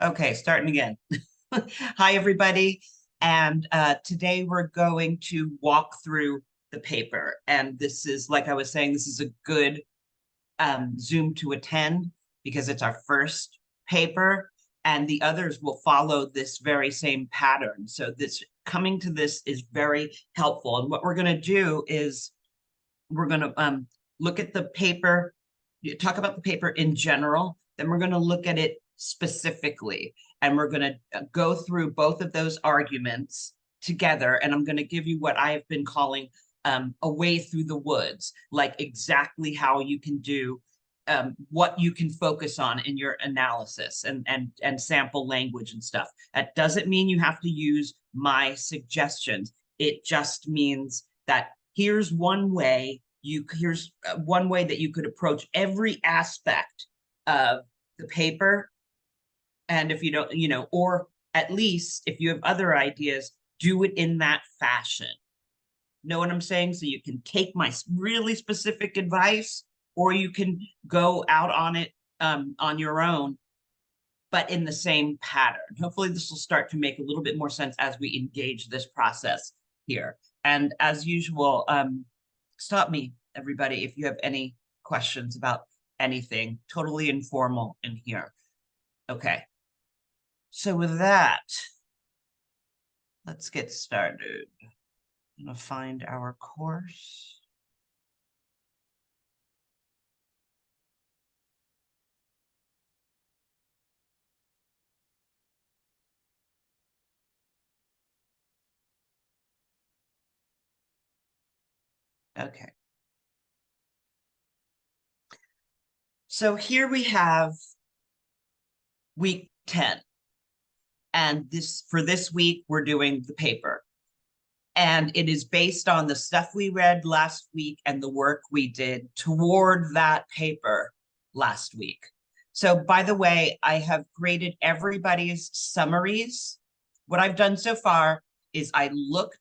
Okay, starting again. Hi, everybody. And today we're going to walk through the paper. And this is, like I was saying, this is a good Zoom to attend because it's our first paper and the others will follow this very same pattern. So this coming to this is very helpful. And what we're going to do is we're going to look at the paper, talk about the paper in general, then we're going to look at it specifically. And we're going to go through both of those arguments together. And I'm going to give you what I have been calling a way through the woods, like exactly how you can do what you can focus on in your analysis and sample language and stuff. That doesn't mean you have to use my suggestions. It just means that here's one way that you could approach every aspect of the paper. And if you don't, or at least if you have other ideas, do it in that fashion. Know what I'm saying? So you can take my really specific advice, or you can go out on it on your own, but in the same pattern. Hopefully this will start to make a little bit more sense as we engage this process here. And as usual, stop me, everybody, if you have any questions about anything. Totally informal in here. Okay. So with that, let's get started. I'm going to find our course. Okay. So here we have week 10. And for this week, we're doing the paper. And it is based on the stuff we read last week and the work we did toward that paper last week. So by the way, I have graded everybody's summaries. What I've done so far is I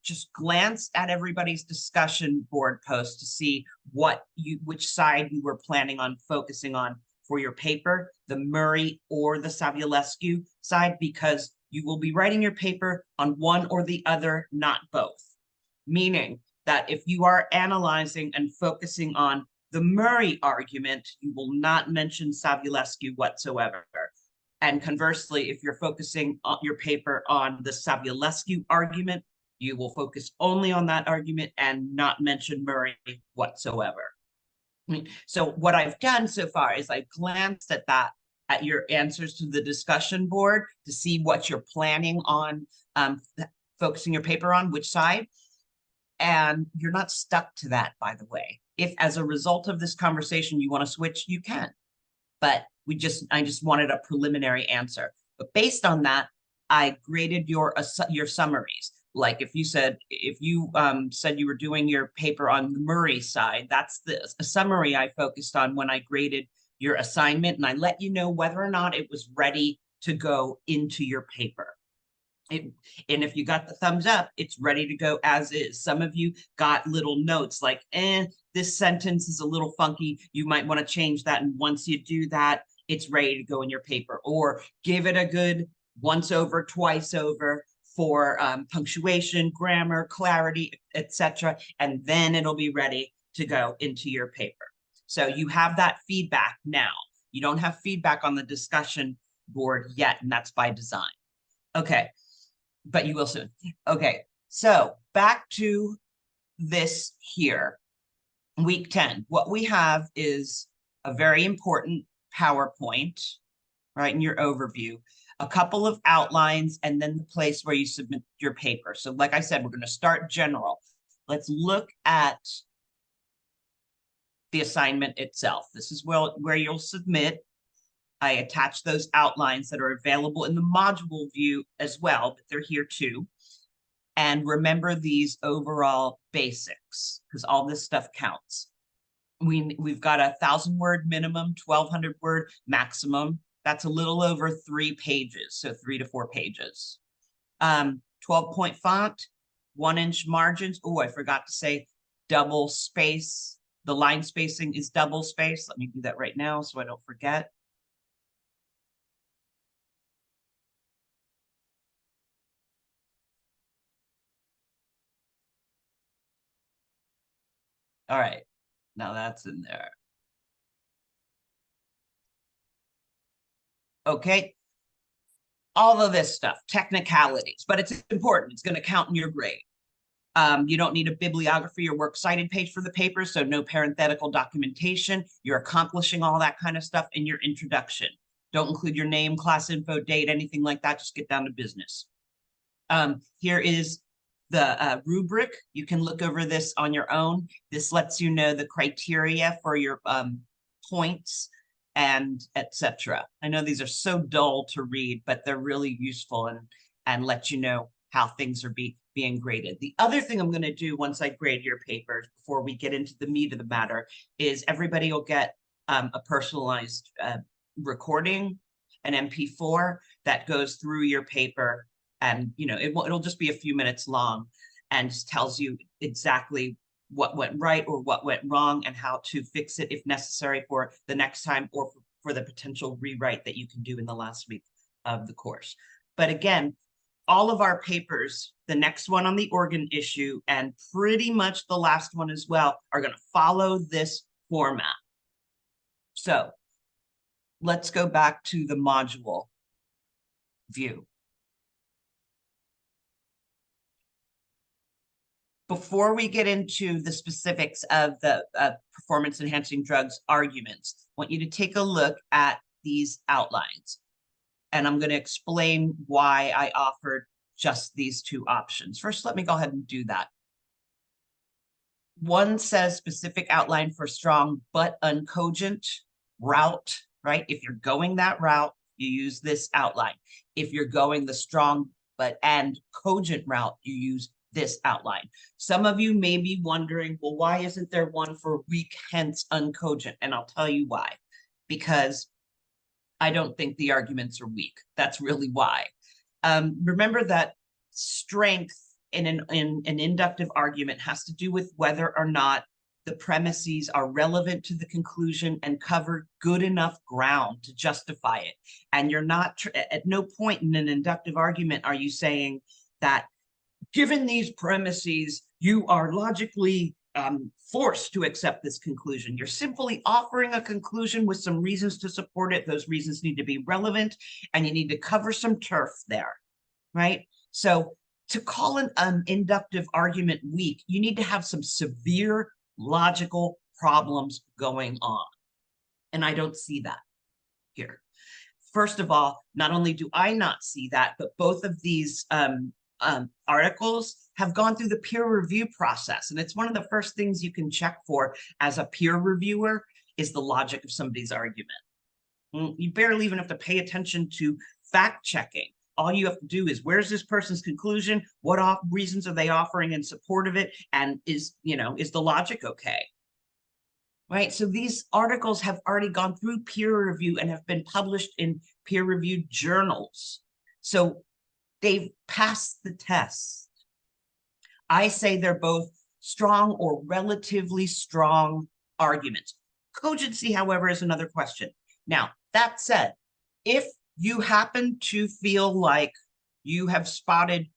just glanced at everybody's discussion board post to see which side you were planning on focusing on for your paper, the Murray or the Savulescu side, because you will be writing your paper on one or the other, not both. Meaning that if you are analyzing and focusing on the Murray argument, you will not mention Savulescu whatsoever. And conversely, if you're focusing on your paper on the Savulescu argument, you will focus only on that argument and not mention Murray whatsoever. So what I've done so far is I've glanced at your answers to the discussion board to see what you're planning on focusing your paper on, which side. And you're not stuck to that, by the way. If as a result of this conversation you want to switch, you can. But I just wanted a preliminary answer. But based on that, I graded your summaries. Like if you said you were doing your paper on the Murray side, that's a summary I focused on when I graded your assignment, and I let you know whether or not it was ready to go into your paper. And if you got the thumbs up, it's ready to go as is. Some of you got little notes like, this sentence is a little funky. You might want to change that. And once you do that, it's ready to go in your paper. Or give it a good once over, twice over for punctuation, grammar, clarity, etc. And then it'll be ready to go into your paper. So you have that feedback now. You don't have feedback on the discussion board yet, and that's by design. Okay. But you will soon. Okay, so back to this here. Week 10, what we have is a very important PowerPoint, right, in your overview, a couple of outlines, and then the place where you submit your paper. So like I said, we're going to start general. Let's look at the assignment itself. This is where you'll submit. I attach those outlines that are available in the module view as well, but they're here too. And remember these overall basics, because all this stuff counts. We've got 1,000-word minimum, 1,200 word maximum. That's a little over 3 pages, so 3 to 4 pages. 12-point font, 1-inch margins. Oh, I forgot to say double space. The line spacing is double space. Let me do that right now so I don't forget. All right, now that's in there. Okay, all of this stuff, technicalities, but it's important. It's going to count in your grade. You don't need a bibliography or works cited page for the paper, so no parenthetical documentation. You're accomplishing all that kind of stuff in your introduction. Don't include your name, class info, date, anything like that. Just get down to business. Here is the rubric. You can look over this on your own. This lets you know the criteria for your points and etc. I know these are so dull to read, but they're really useful and let you know how things are being graded. The other thing I'm going to do once I grade your papers before we get into the meat of the matter is everybody will get a personalized recording, an MP4 that goes through your paper, and it'll just be a few minutes long and just tells you exactly what went right or what went wrong and how to fix it if necessary for the next time or for the potential rewrite that you can do in the last week of the course. But again, all of our papers, the next one on the organ issue and pretty much the last one as well, are going to follow this format. So let's go back to the module view. Before we get into the specifics of the performance enhancing drugs arguments, I want you to take a look at these outlines. And I'm going to explain why I offered just these two options. First, let me go ahead and do that. One says specific outline for strong but uncogent route, right? If you're going that route, you use this outline. If you're going the strong and cogent route, you use this outline. Some of you may be wondering, well, why isn't there one for weak, hence uncogent? And I'll tell you why. Because I don't think the arguments are weak. That's really why. Remember that strength in an inductive argument has to do with whether or not the premises are relevant to the conclusion and cover good enough ground to justify it. And you're not, at no point in an inductive argument are you saying that given these premises, you are logically forced to accept this conclusion. You're simply offering a conclusion with some reasons to support it. Those reasons need to be relevant, and you need to cover some turf there, right? So to call an inductive argument weak, you need to have some severe logical problems going on. And I don't see that here. First of all, not only do I not see that, but both of these articles have gone through the peer review process. And it's one of the first things you can check for as a peer reviewer is the logic of somebody's argument. You barely even have to pay attention to fact checking. All you have to do is, where's this person's conclusion? What reasons are they offering in support of it? And is the logic okay? Right? So these articles have already gone through peer review and have been published in peer-reviewed journals. So they've passed the test. I say they're both strong or relatively strong arguments. Cogency, however, is another question. Now, that said, if you happen to feel like you have spotted,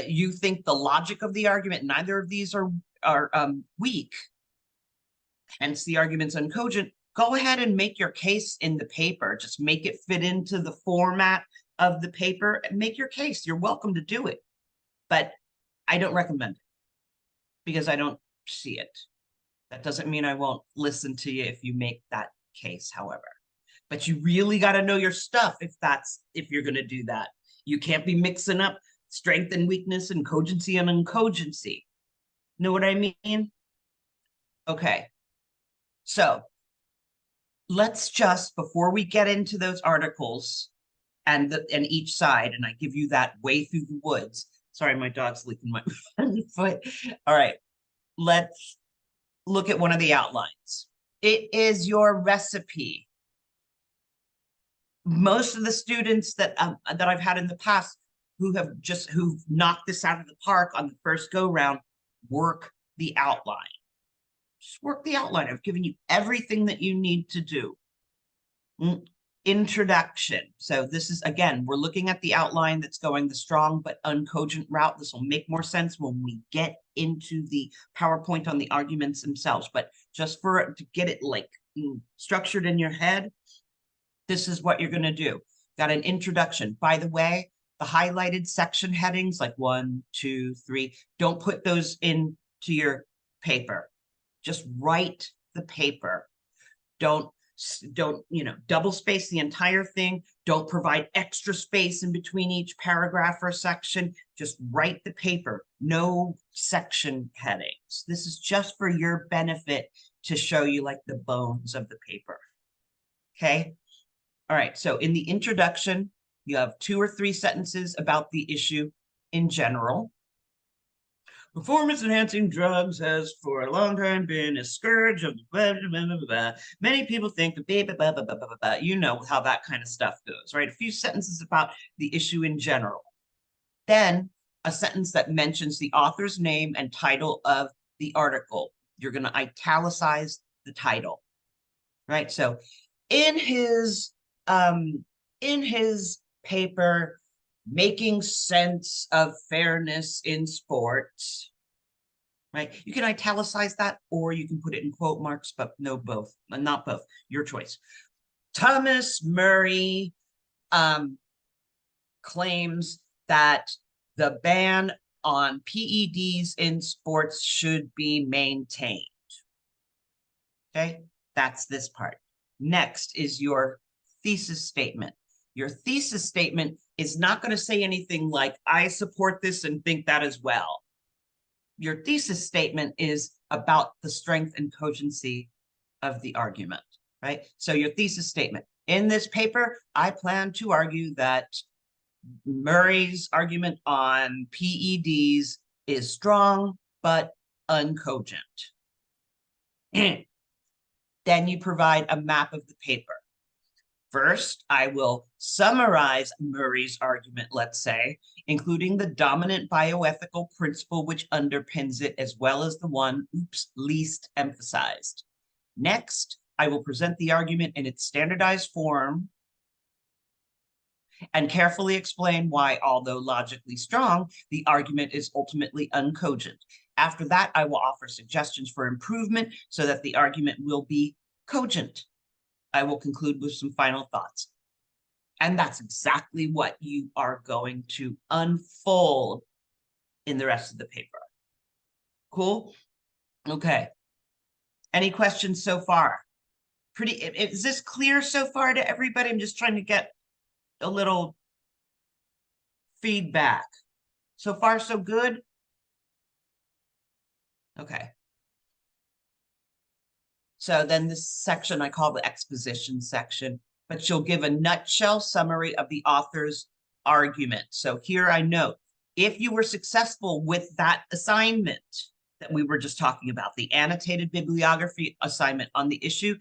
you think the logic of the argument, neither of these are weak, hence the argument's uncogent, go ahead and make your case in the paper. Just make it fit into the format of the paper and make your case. You're welcome to do it. But I don't recommend it because I don't see it. That doesn't mean I won't listen to you if you make that case, however. But you really got to know your stuff if you're going to do that. You can't be mixing up strength and weakness and cogency and uncogency. Know what I mean? Okay. So let's just, before we get into those articles and each side, and I give you that way through the woods. Sorry, my dog's licking my foot. All right, let's look at one of the outlines. It is your recipe. Most of the students that I've had in the past who've knocked this out of the park on the first go round work the outline. Just work the outline. I've given you everything that you need to do. Introduction. So this is, again, we're looking at the outline that's going the strong but uncogent route. This will make more sense when we get into the PowerPoint on the arguments themselves, but just for to get it like structured in your head, this is what you're going to do. Got an introduction. By the way, the highlighted section headings like 1, 2, 3, don't put those into your paper. Just write the paper. Don't double space the entire thing. Don't provide extra space in between each paragraph or section. Just write the paper. No section headings. This is just for your benefit to show you like the bones of the paper. Okay. All right. So in the introduction, you have 2 or 3 sentences about the issue in general. Performance-enhancing drugs has for a long time been a scourge of blah, blah, blah, blah, blah. Many people think that blah, blah, blah, blah, blah, blah. You know how that kind of stuff goes, right? A few sentences about the issue in general. Then a sentence that mentions the author's name and title of the article. You're going to italicize the title, right? So in his paper, Making Sense of Fairness in Sports, right? You can italicize that or you can put it in quote marks, but no both, not both, your choice. Thomas Murray claims that the ban on PEDs in sports should be maintained. Okay, that's this part. Next is your thesis statement. Your thesis statement is not going to say anything like, I support this and think that as well. Your thesis statement is about the strength and cogency of the argument, right? So your thesis statement. In this paper, I plan to argue that Murray's argument on PEDs is strong, but uncogent. Then you provide a map of the paper. First, I will summarize Murray's argument, let's say, including the dominant bioethical principle which underpins it, as well as the one, least emphasized. Next, I will present the argument in its standardized form and carefully explain why, although logically strong, the argument is ultimately uncogent. After that, I will offer suggestions for improvement so that the argument will be cogent. I will conclude with some final thoughts. And that's exactly what you are going to unfold in the rest of the paper. Cool? Okay. Any questions so far? Is this clear so far to everybody? I'm just trying to get a little feedback. So far, so good? Okay. So then this section I call the exposition section, but she'll give a nutshell summary of the author's argument. So here I note, if you were successful with that assignment that we were just talking about, the annotated bibliography assignment on the issue,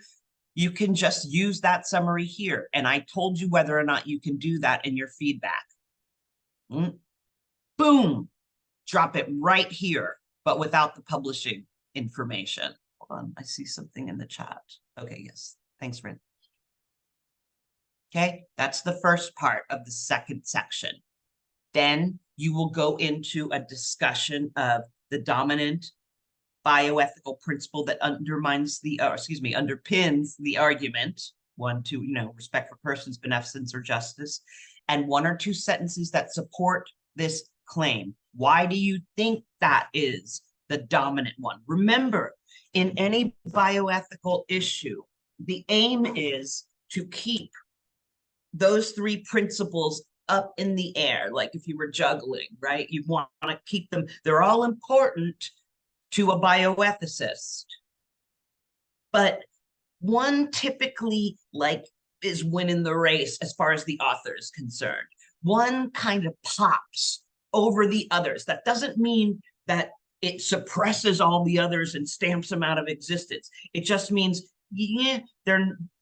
you can just use that summary here. And I told you whether or not you can do that in your feedback. Boom, drop it right here, but without the publishing information. Hold on, I see something in the chat. Okay, yes, thanks, Rin. Okay, that's the first part of the second section. Then you will go into a discussion of the dominant bioethical principle that underpins the argument. 1, 2, respect for persons, beneficence, or justice, and 1 or 2 sentences that support this claim. Why do you think that is the dominant one? Remember, in any bioethical issue, the aim is to keep those 3 principles up in the air, like if you were juggling, right? You want to keep them, they're all important to a bioethicist. But one typically is winning the race as far as the author is concerned. One kind of pops over the others. That doesn't mean that it suppresses all the others and stamps them out of existence. It just means, yeah,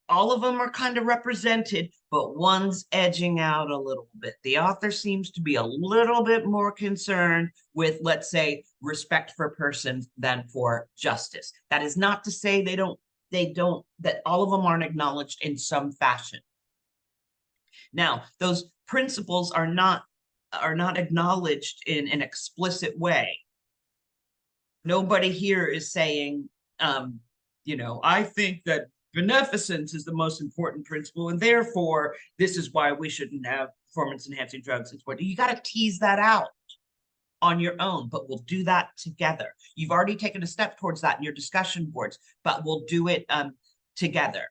all of them are kind of represented, but one's edging out a little bit. The author seems to be a little bit more concerned with, let's say, respect for persons than for justice. That is not to say that all of them aren't acknowledged in some fashion. Now, those principles are not acknowledged in an explicit way. Nobody here is saying, I think that beneficence is the most important principle, and therefore this is why we shouldn't have performance enhancing drugs. It's what you got to tease that out on your own, but we'll do that together. You've already taken a step towards that in your discussion boards, but we'll do it together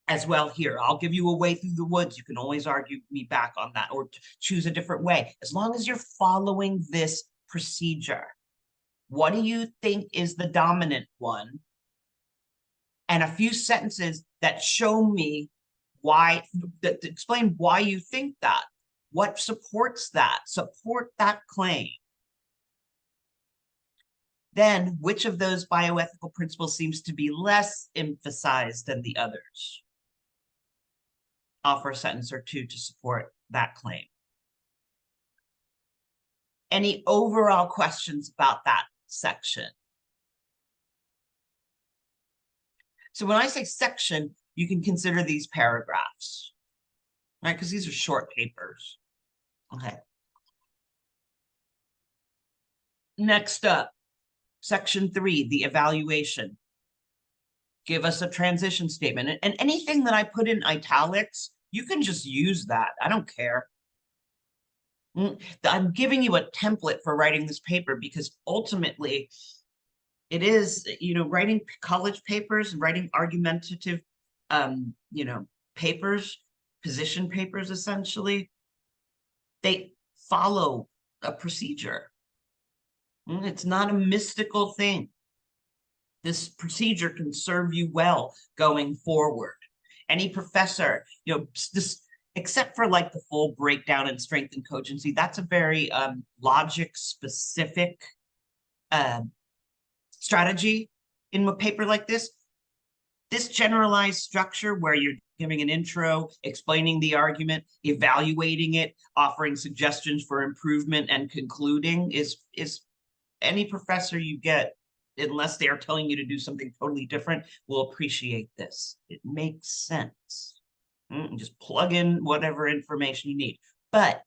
as well here. I'll give you a way through the woods. You can always argue me back on that or choose a different way, as long as you're following this procedure. What do you think is the dominant one? And a few sentences that show me why, that explain why you think that. What supports that? Support that claim. Then, which of those bioethical principles seems to be less emphasized than the others? Offer a sentence or two to support that claim. Any overall questions about that section? So when I say section, you can consider these paragraphs, right? Because these are short papers. Okay. Next up, section 3, the evaluation. Give us a transition statement. And anything that I put in italics, you can just use that. I don't care. I'm giving you a template for writing this paper because ultimately it is, writing college papers, writing argumentative, papers, position papers, essentially, they follow a procedure. It's not a mystical thing. This procedure can serve you well going forward. Any professor, this, except for like the full breakdown in strength and cogency, that's a very logic specific strategy in a paper like this. This generalized structure where you're giving an intro, explaining the argument, evaluating it, offering suggestions for improvement, and concluding is any professor you get, unless they are telling you to do something totally different, will appreciate this. It makes sense. Just plug in whatever information you need. But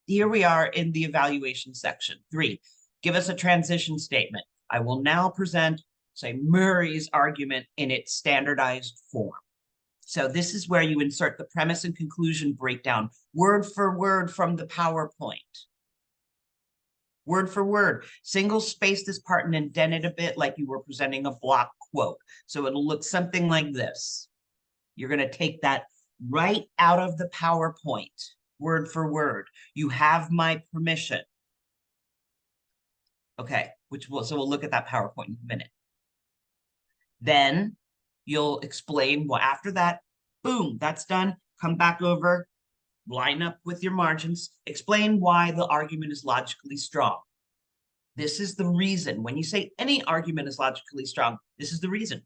here we are in the evaluation section. 3, give us a transition statement. I will now present, say, Murray's argument in its standardized form. So this is where you insert the premise and conclusion breakdown, word for word from the PowerPoint. Word for word, single space this part and indent it a bit like you were presenting a block quote. So it'll look something like this. You're going to take that right out of the PowerPoint, word for word. You have my permission. Okay, so we'll look at that PowerPoint in a minute. Then you'll explain, well, after that, boom, that's done. Come back over, line up with your margins, explain why the argument is logically strong. This is the reason. When you say any argument is logically strong, this is the reason.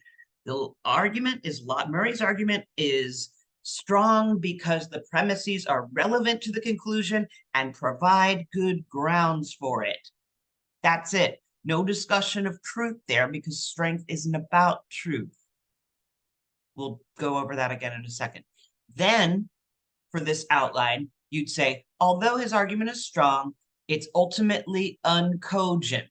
The argument is, Murray's argument is strong because the premises are relevant to the conclusion and provide good grounds for it. That's it. No discussion of truth there because strength isn't about truth. We'll go over that again in a second. Then, for this outline, you'd say, although his argument is strong, it's ultimately uncogent.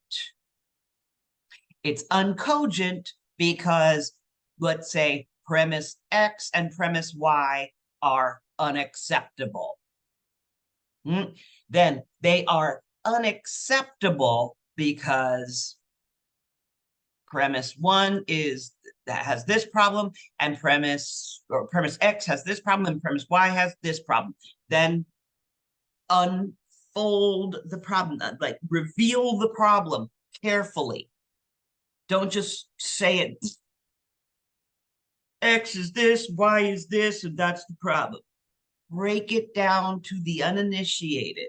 It's uncogent because, let's say, premise X and premise Y are unacceptable. Then they are unacceptable because premise 1 has this problem, and premise X has this problem, and premise Y has this problem. Then unfold the problem, like reveal the problem carefully. Don't just say it. X is this, Y is this, and that's the problem. Break it down to the uninitiated.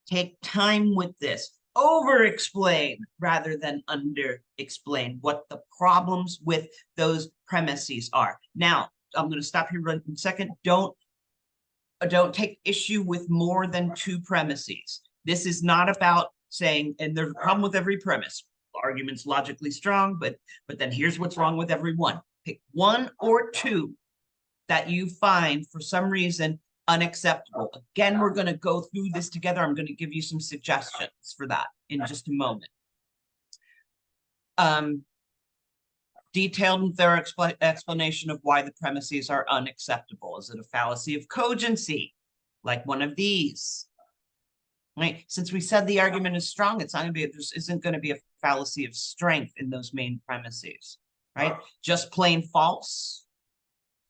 Take time with this. Over-explain rather than under-explain what the problems with those premises are. Now, I'm going to stop here for a second. Don't take issue with more than 2 premises. This is not about saying, and there's a problem with every premise. The argument's logically strong, but then here's what's wrong with every one. Pick 1 or 2 that you find for some reason unacceptable. Again, we're going to go through this together. I'm going to give you some suggestions for that in just a moment. Detailed and thorough explanation of why the premises are unacceptable. Is it a fallacy of cogency, like one of these? Right? Since we said the argument is strong, it's not going to be, there isn't going to be a fallacy of strength in those main premises, right? Just plain false,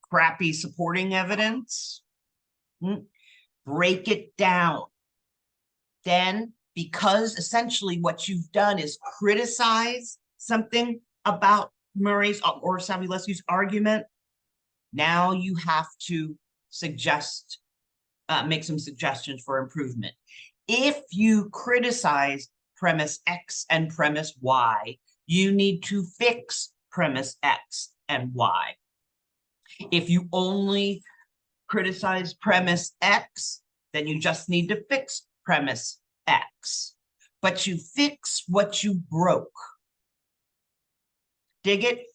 crappy supporting evidence. Break it down. Then, because essentially what you've done is criticize something about Murray's or Savulescu's argument, now you have to suggest, make some suggestions for improvement. If you criticize premise X and premise Y, you need to fix premise X and Y. If you only criticize premise X, then you just need to fix premise X. But you fix what you broke. Dig it?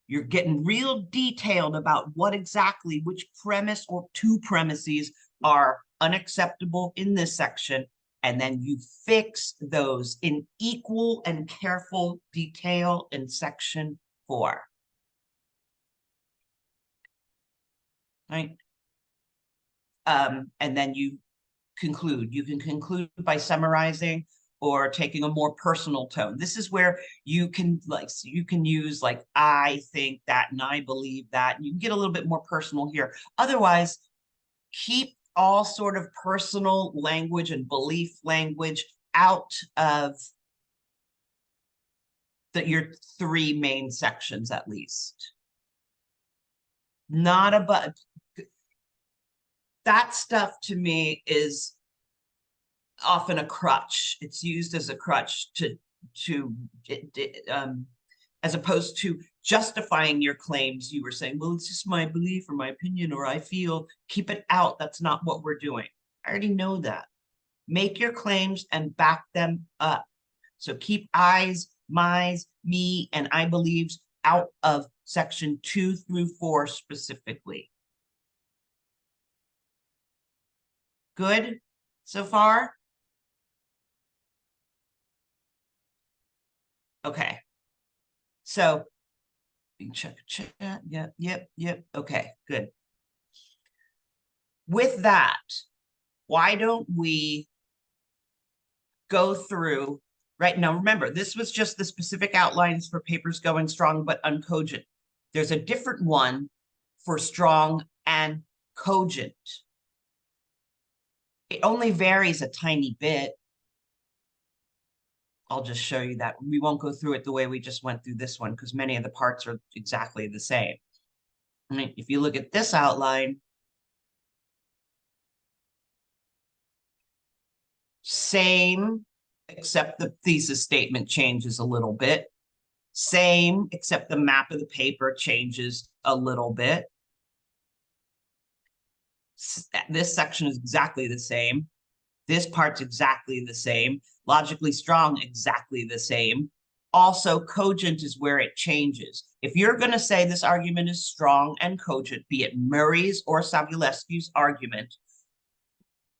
You're getting real detailed about what exactly, which premise or two premises are unacceptable in this section, and then you fix those in equal and careful detail in section 4. Right? And then you conclude. You can conclude by summarizing or taking a more personal tone. This is where you can use like, I think that, and I believe that, and you can get a little bit more personal here. Otherwise, keep all sort of personal language and belief language out of your 3 main sections, at least. Not about that stuff. To me, is often a crutch. It's used as a crutch as opposed to justifying your claims. You were saying, well, it's just my belief or my opinion, or I feel. Keep it out. That's not what we're doing. I already know that. Make your claims and back them up. So keep I's, my's, me, and I believes out of section 2 through 4 specifically. Good so far? Okay. So check. Yep. Okay, good. With that, why don't we go through right now? Remember, this was just the specific outlines for papers going strong but uncogent. There's a different one for strong and cogent. It only varies a tiny bit. I'll just show you that. We won't go through it the way we just went through this one, because many of the parts are exactly the same. I mean, if you look at this outline, same, except the thesis statement changes a little bit. Same, except the map of the paper changes a little bit. This section is exactly the same. This part's exactly the same. Logically strong, exactly the same. Also, cogent is where it changes. If you're going to say this argument is strong and cogent, be it Murray's or Savulescu's argument,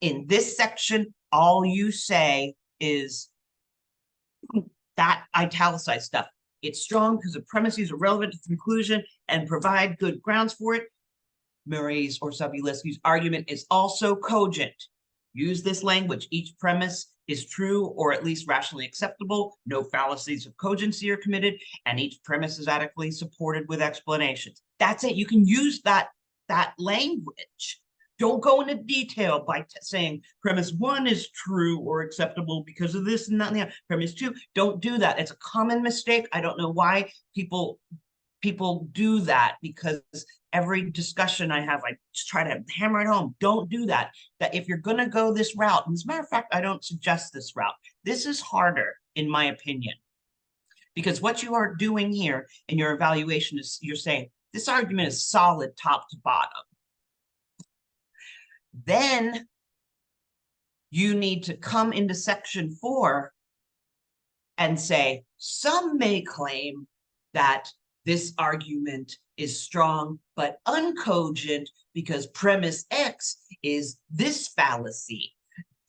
in this section, all you say is that italicized stuff. It's strong because the premises are relevant to the conclusion and provide good grounds for it. Murray's or Savulescu's argument is also cogent. Use this language. Each premise is true or at least rationally acceptable. No fallacies of cogency are committed, and each premise is adequately supported with explanations. That's it. You can use that language. Don't go into detail by saying premise 1 is true or acceptable because of this and that and the other. Premise 2, don't do that. It's a common mistake. I don't know why people do that, because every discussion I have, I just try to hammer it home. Don't do that. That if you're going to go this route, and as a matter of fact, I don't suggest this route. This is harder, in my opinion, because what you are doing here in your evaluation is you're saying this argument is solid top to bottom. Then you need to come into section 4 and say, some may claim that this argument is strong but uncogent because premise X is this fallacy.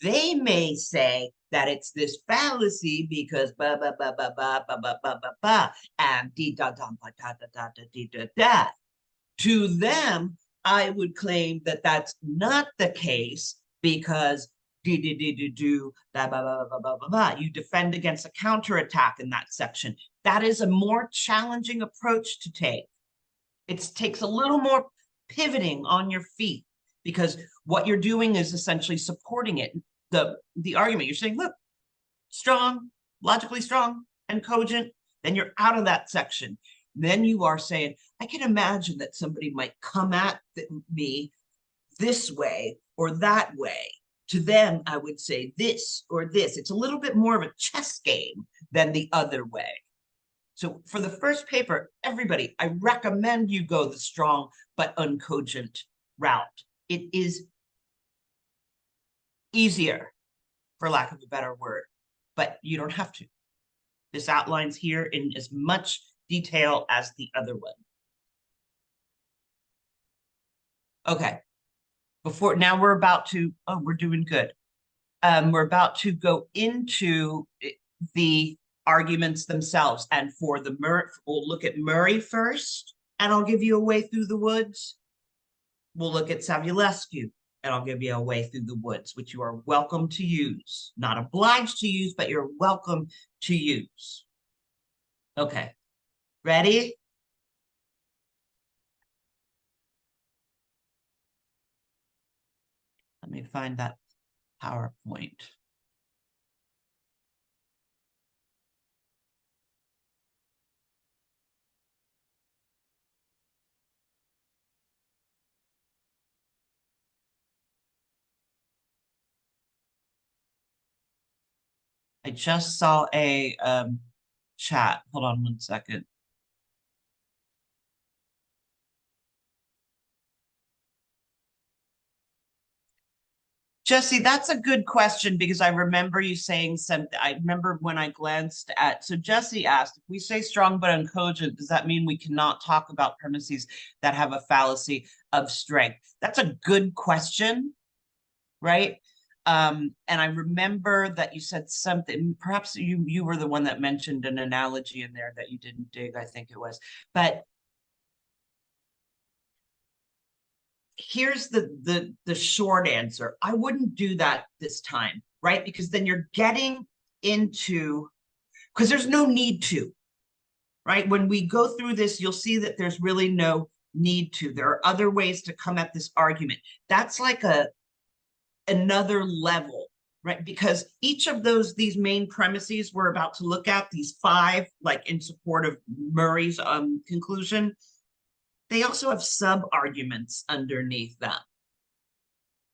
They may say that it's this fallacy because ba ba ba ba ba ba ba ba ba ba and dee da da ba da da da da dee da da. To them, I would claim that that's not the case because do da ba ba ba ba ba ba. You defend against a counterattack in that section. That is a more challenging approach to take. It takes a little more pivoting on your feet because what you're doing is essentially supporting it. The argument you're saying, look, strong, logically strong and cogent, then you're out of that section. Then you are saying, I can imagine that somebody might come at me this way or that way. To them, I would say this or this. It's a little bit more of a chess game than the other way. So for the first paper, everybody, I recommend you go the strong but uncogent route. It is easier, for lack of a better word, but you don't have to. This outlines here in as much detail as the other one. Okay, now we're about to, oh, we're doing good. We're about to go into the arguments themselves. And for the Murray, we'll look at Murray first, and I'll give you a way through the woods. We'll look at Savulescu, and I'll give you a way through the woods, which you are welcome to use. Not obliged to use, but you're welcome to use. Okay, ready? Let me find that PowerPoint. I just saw a chat. Hold on one second. Jesse, that's a good question because I remember you saying something. I remember when I glanced at, so Jesse asked, if we say strong but uncogent, does that mean we cannot talk about premises that have a fallacy of strength? That's a good question, right? And I remember that you said something, perhaps you were the one that mentioned an analogy in there that you didn't dig, I think it was. But here's the short answer. I wouldn't do that this time, right? Because then you're getting into, because there's no need to, right? When we go through this, you'll see that there's really no need to. There are other ways to come at this argument. That's like another level, right? Because each of these main premises we're about to look at, these 5, like in support of Murray's conclusion, they also have sub-arguments underneath them.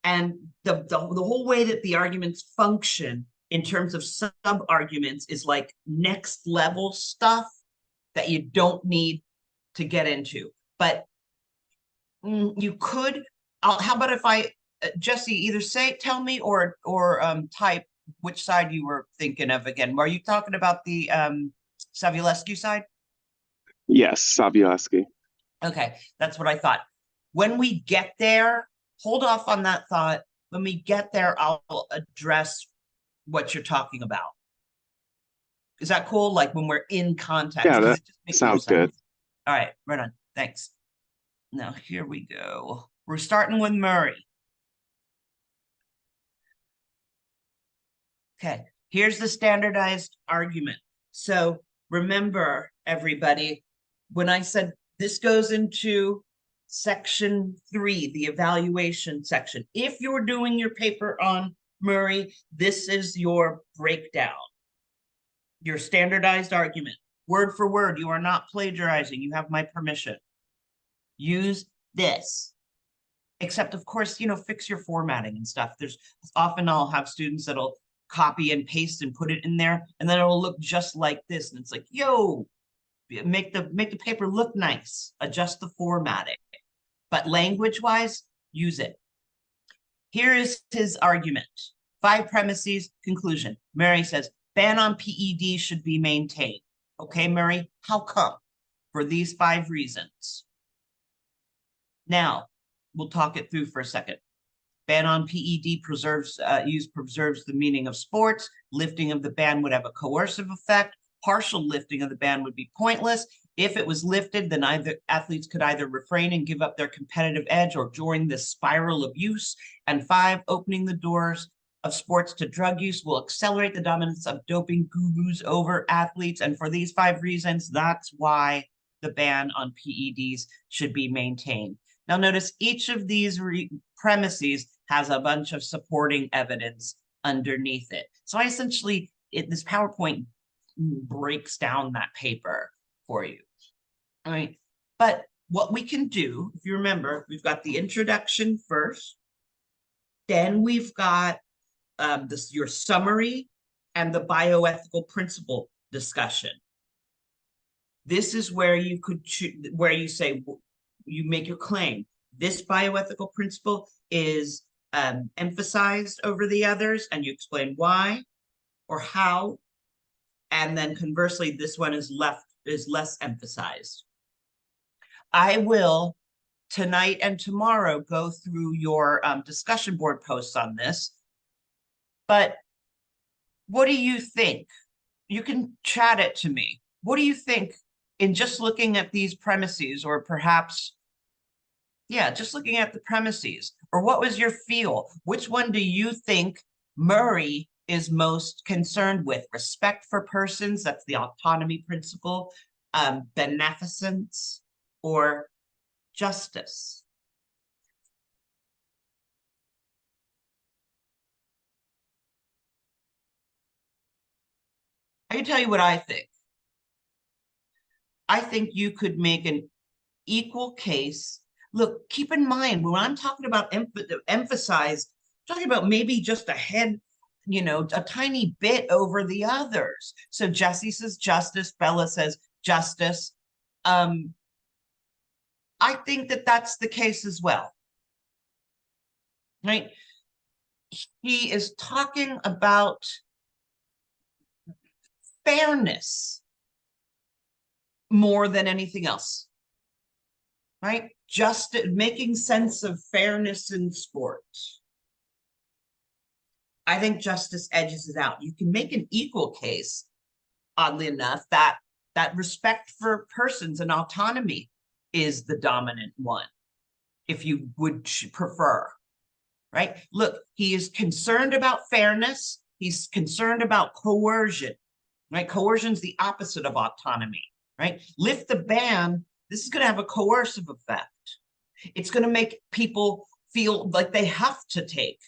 And the whole way that the arguments function in terms of sub-arguments is like next level stuff that you don't need to get into. But you could, how about if I, Jesse, either tell me or type which side you were thinking of again. Were you talking about the Savulescu side? Yes, Savulescu. Okay, that's what I thought. When we get there, hold off on that thought. When we get there, I'll address what you're talking about. Is that cool? Like when we're in context. Yeah, that sounds good. All right, right on. Thanks. Now, here we go. We're starting with Murray. Okay, here's the standardized argument. So remember, everybody, when I said this goes into section 3, the evaluation section. If you're doing your paper on Murray, this is your breakdown, your standardized argument. Word for word, you are not plagiarizing. You have my permission. Use this. Except, of course, fix your formatting and stuff. There's often I'll have students that'll copy and paste and put it in there, and then it'll look just like this. And it's like, yo, make the paper look nice, adjust the formatting, but language wise, use it. Here is his argument. 5 premises, conclusion. Murray says ban on PED should be maintained. Okay, Murray, how come? For these 5 reasons. Now we'll talk it through for a second. Ban on PED use preserves the meaning of sports. Lifting of the ban would have a coercive effect. Partial lifting of the ban would be pointless. If it was lifted, then either athletes could either refrain and give up their competitive edge or join the spiral of use. And 5, opening the doors of sports to drug use will accelerate the dominance of doping gurus over athletes. And for these 5 reasons, that's why the ban on PEDs should be maintained. Now notice each of these premises has a bunch of supporting evidence underneath it. So I essentially, this PowerPoint breaks down that paper for you. All right. But what we can do, if you remember, we've got the introduction first. Then we've got your summary and the bioethical principle discussion. This is where you could where you say, you make your claim. This bioethical principle is emphasized over the others, and you explain why or how. And then conversely, this one is less emphasized. I will tonight and tomorrow go through your discussion board posts on this. But what do you think? You can chat it to me. What do you think in just looking at these premises, or perhaps, yeah, just looking at the premises, or what was your feel? Which one do you think Murray is most concerned with? Respect for persons, that's the autonomy principle, beneficence, or justice? I can tell you what I think. I think you could make an equal case. Look, keep in mind, when I'm talking about emphasized, I'm talking about maybe just a head, you know, a tiny bit over the others. So Jesse says justice, Bella says justice. I think that that's the case as well. Right? He is talking about fairness more than anything else. Right? Just making sense of fairness in sports. I think justice edges it out. You can make an equal case, oddly enough, that respect for persons and autonomy is the dominant one, if you would prefer, right? Look, he is concerned about fairness. He's concerned about coercion, right? Coercion is the opposite of autonomy, right? Lift the ban, this is going to have a coercive effect. It's going to make people feel like they have to take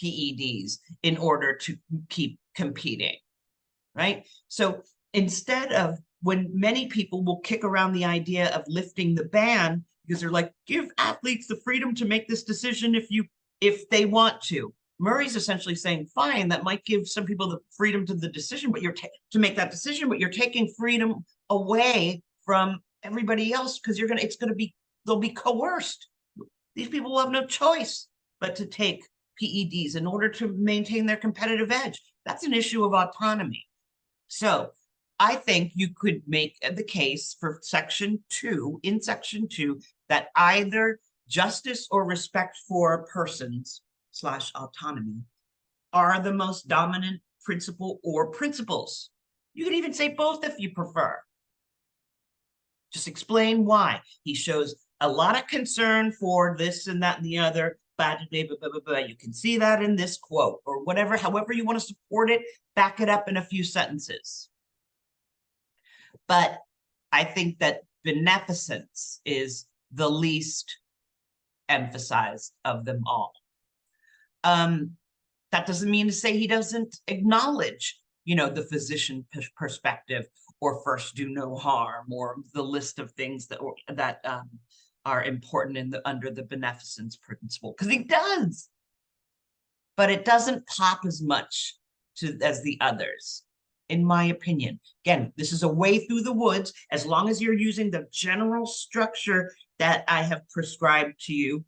PEDs in order to keep competing, right? So instead of, when many people will kick around the idea of lifting the ban because they're like, give athletes the freedom to make this decision if they want to. Murray's essentially saying, fine, that might give some people the freedom to the decision, but to make that decision, but you're taking freedom away from everybody else because they'll be coerced. These people will have no choice but to take PEDs in order to maintain their competitive edge. That's an issue of autonomy. So I think you could make the case for section 2, in section 2, that either justice or respect for persons / autonomy are the most dominant principle or principles. You could even say both if you prefer. Just explain why. He shows a lot of concern for this and that and the other. You can see that in this quote, or whatever, however you want to support it, back it up in a few sentences. But I think that beneficence is the least emphasized of them all. That doesn't mean to say he doesn't acknowledge, you know, the physician perspective, or first do no harm, or the list of things that are important under the beneficence principle, because he does, but it doesn't pop as much as the others, in my opinion. Again, this is a way through the woods. As long as you're using the general structure that I have prescribed to you,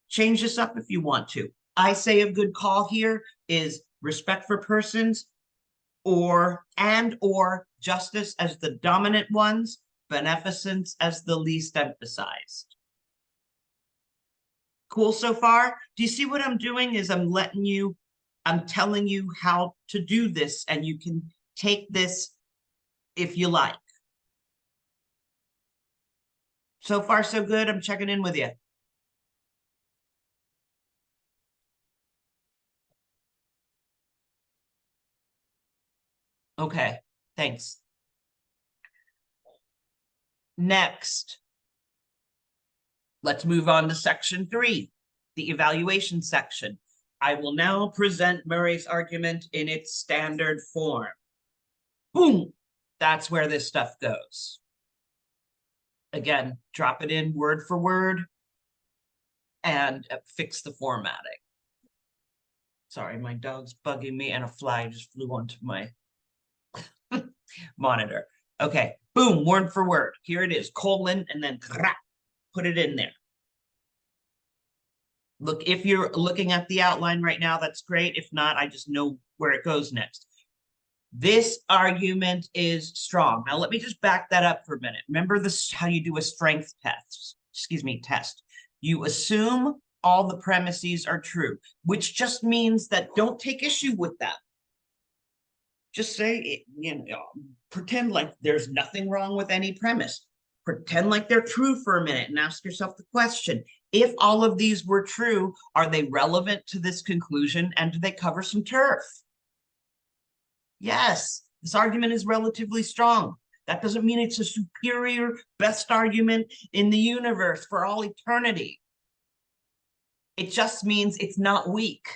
change this up if you want to. I say a good call here is respect for persons, or justice as the dominant ones, beneficence as the least emphasized. Cool so far? Do you see what I'm doing is I'm telling you how to do this, and you can take this if you like. So far, so good. I'm checking in with you. Okay, thanks. Next, let's move on to section 3, the evaluation section. I will now present Murray's argument in its standard form. Boom! That's where this stuff goes. Again, drop it in word for word and fix the formatting. Sorry, my dog's bugging me and a fly just flew onto my monitor. Okay, boom, word for word. Here it is, colon, and then put it in there. Look, if you're looking at the outline right now, that's great. If not, I just know where it goes next. This argument is strong. Now, let me just back that up for a minute. Remember this, how you do a strength test, test. You assume all the premises are true, which just means that don't take issue with them. Just say, pretend like there's nothing wrong with any premise. Pretend like they're true for a minute and ask yourself the question, if all of these were true, are they relevant to this conclusion, and do they cover some turf? Yes, this argument is relatively strong. That doesn't mean it's a superior, best argument in the universe for all eternity. It just means it's not weak.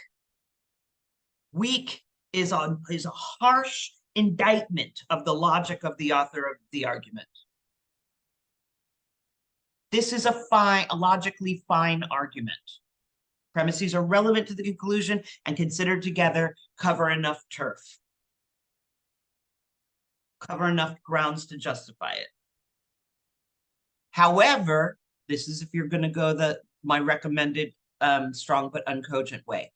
Weak is a harsh indictment of the logic of the author of the argument. This is a logically fine argument. Premises are relevant to the conclusion and considered together cover enough turf. Cover enough grounds to justify it. However, this is if you're going to go my recommended strong but uncogent way.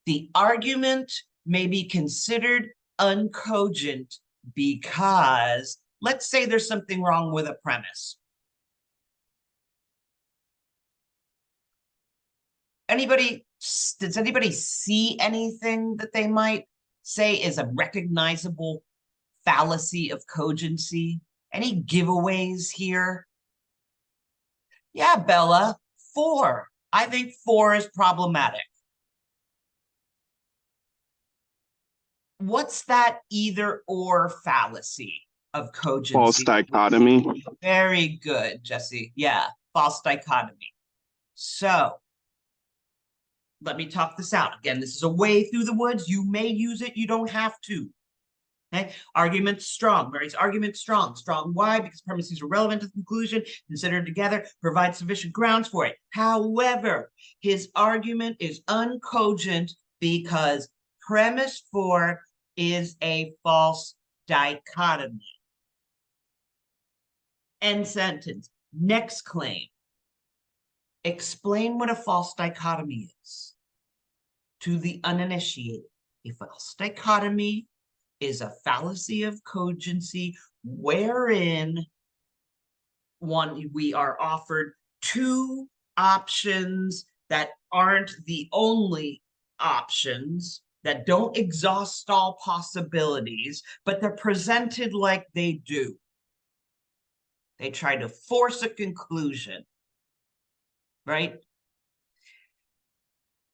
The argument may be considered uncogent because, let's say there's something wrong with a premise. Does anybody see anything that they might say is a recognizable fallacy of cogency? Any giveaways here? Yeah, Bella, 4. I think 4 is problematic. What's that either or fallacy of cogency? False dichotomy. Very good, Jesse. Yeah, false dichotomy. So let me talk this out. Again, this is a way through the woods. You may use it. You don't have to. Okay. Argument strong. Mary's argument strong. Strong why? Because premises are relevant to the conclusion, considered together, provide sufficient grounds for it. However, his argument is uncogent because premise 4 is a false dichotomy. End sentence. Next claim. Explain what a false dichotomy is to the uninitiated. A false dichotomy is a fallacy of cogency wherein we are offered 2 options that aren't the only options, that don't exhaust all possibilities, but they're presented like they do. They try to force a conclusion, right?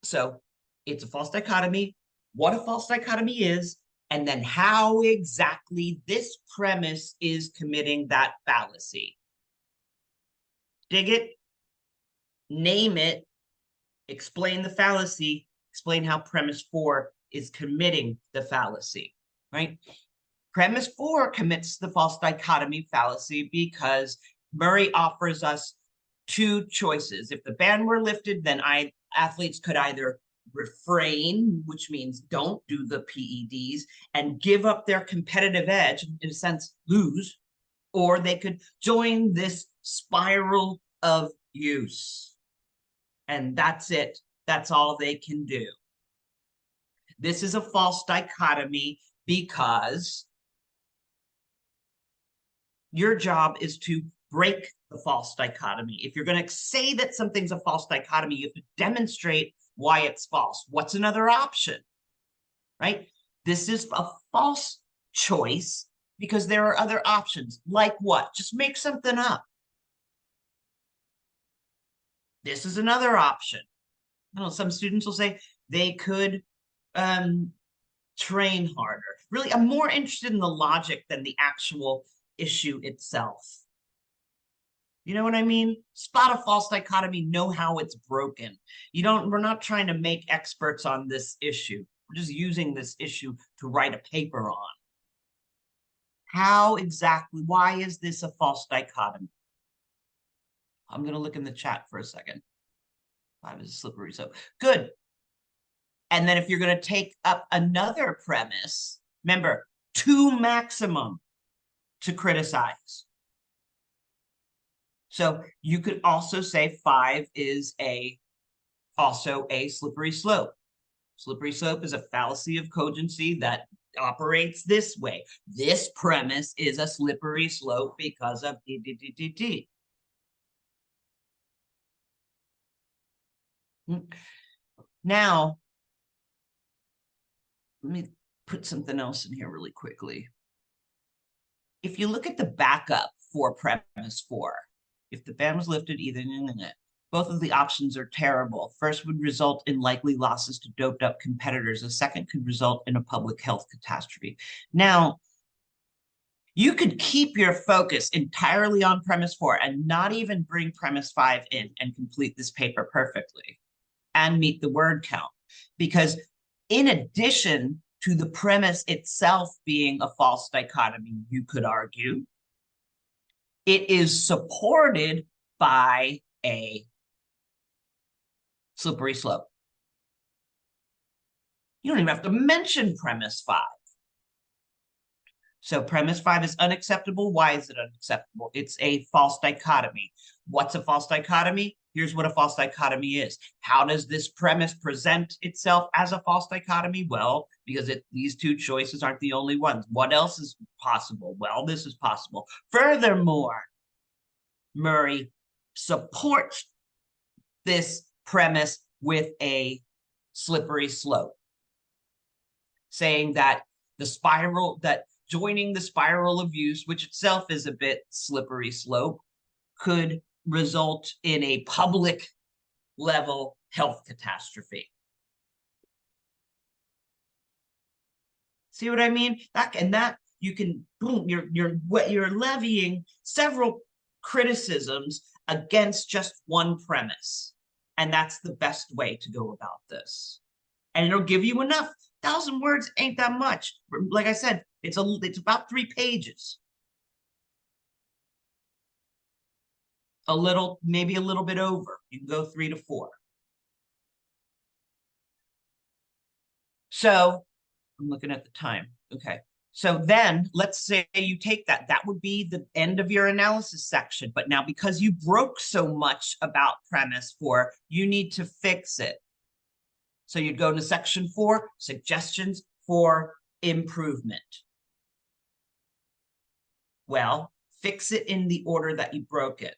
So it's a false dichotomy, what a false dichotomy is, and then how exactly this premise is committing that fallacy. Dig it, name it, explain the fallacy, explain how premise 4 is committing the fallacy, right? Premise 4 commits the false dichotomy fallacy because Murray offers us 2 choices. If the ban were lifted, then athletes could either refrain, which means don't do the PEDs, and give up their competitive edge, in a sense, lose, or they could join this spiral of use. And that's it. That's all they can do. This is a false dichotomy because your job is to break the false dichotomy. If you're going to say that something's a false dichotomy, you have to demonstrate why it's false. What's another option, right? This is a false choice because there are other options. Like what? Just make something up. This is another option. I don't know, some students will say they could train harder. Really, I'm more interested in the logic than the actual issue itself. You know what I mean? Spot a false dichotomy, know how it's broken. We're not trying to make experts on this issue. We're just using this issue to write a paper on. How exactly, why is this a false dichotomy? I'm going to look in the chat for a second. 5 is a slippery slope. Good. And then if you're going to take up another premise, remember, 2 maximum to criticize. So you could also say 5 is also a slippery slope. Slippery slope is a fallacy of cogency that operates this way. This premise is a slippery slope because of d. Now, let me put something else in here really quickly. If you look at the backup for premise 4, if the ban was lifted, both of the options are terrible. First would result in likely losses to doped up competitors. The second could result in a public health catastrophe. Now, you could keep your focus entirely on premise 4 and not even bring premise 5 in and complete this paper perfectly and meet the word count. Because in addition to the premise itself being a false dichotomy, you could argue, it is supported by a slippery slope. You don't even have to mention premise 5. So premise 5 is unacceptable. Why is it unacceptable? It's a false dichotomy. What's a false dichotomy? Here's what a false dichotomy is. How does this premise present itself as a false dichotomy? Well, because these 2 choices aren't the only ones. What else is possible? Well, this is possible. Furthermore, Murray supports this premise with a slippery slope, saying that joining the spiral of use, which itself is a bit slippery slope, could result in a public level health catastrophe. See what I mean? That you can, boom, you're levying several criticisms against just one premise. And that's the best way to go about this. And it'll give you enough. 1,000 words ain't that much. Like I said, it's about 3 pages. Maybe a little bit over. You can go 3 to 4. So I'm looking at the time. Okay. So then let's say you take that. That would be the end of your analysis section. But now because you broke so much about premise 4, you need to fix it. So you'd go into section 4, suggestions for improvement. Well, fix it in the order that you broke it.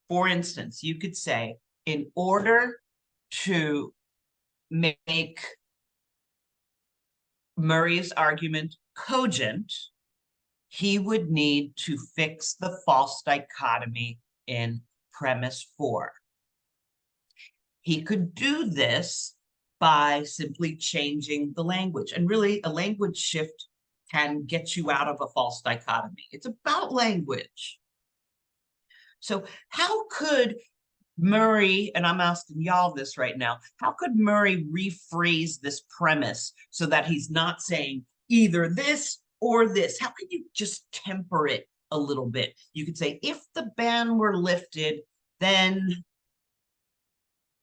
For instance, you could say, in order to make Murray's argument cogent, he would need to fix the false dichotomy in premise 4. He could do this by simply changing the language. And really, a language shift can get you out of a false dichotomy. It's about language. So how could Murray, and I'm asking y'all this right now, how could Murray rephrase this premise so that he's not saying either this or this? How could you just temper it a little bit? You could say, if the ban were lifted, then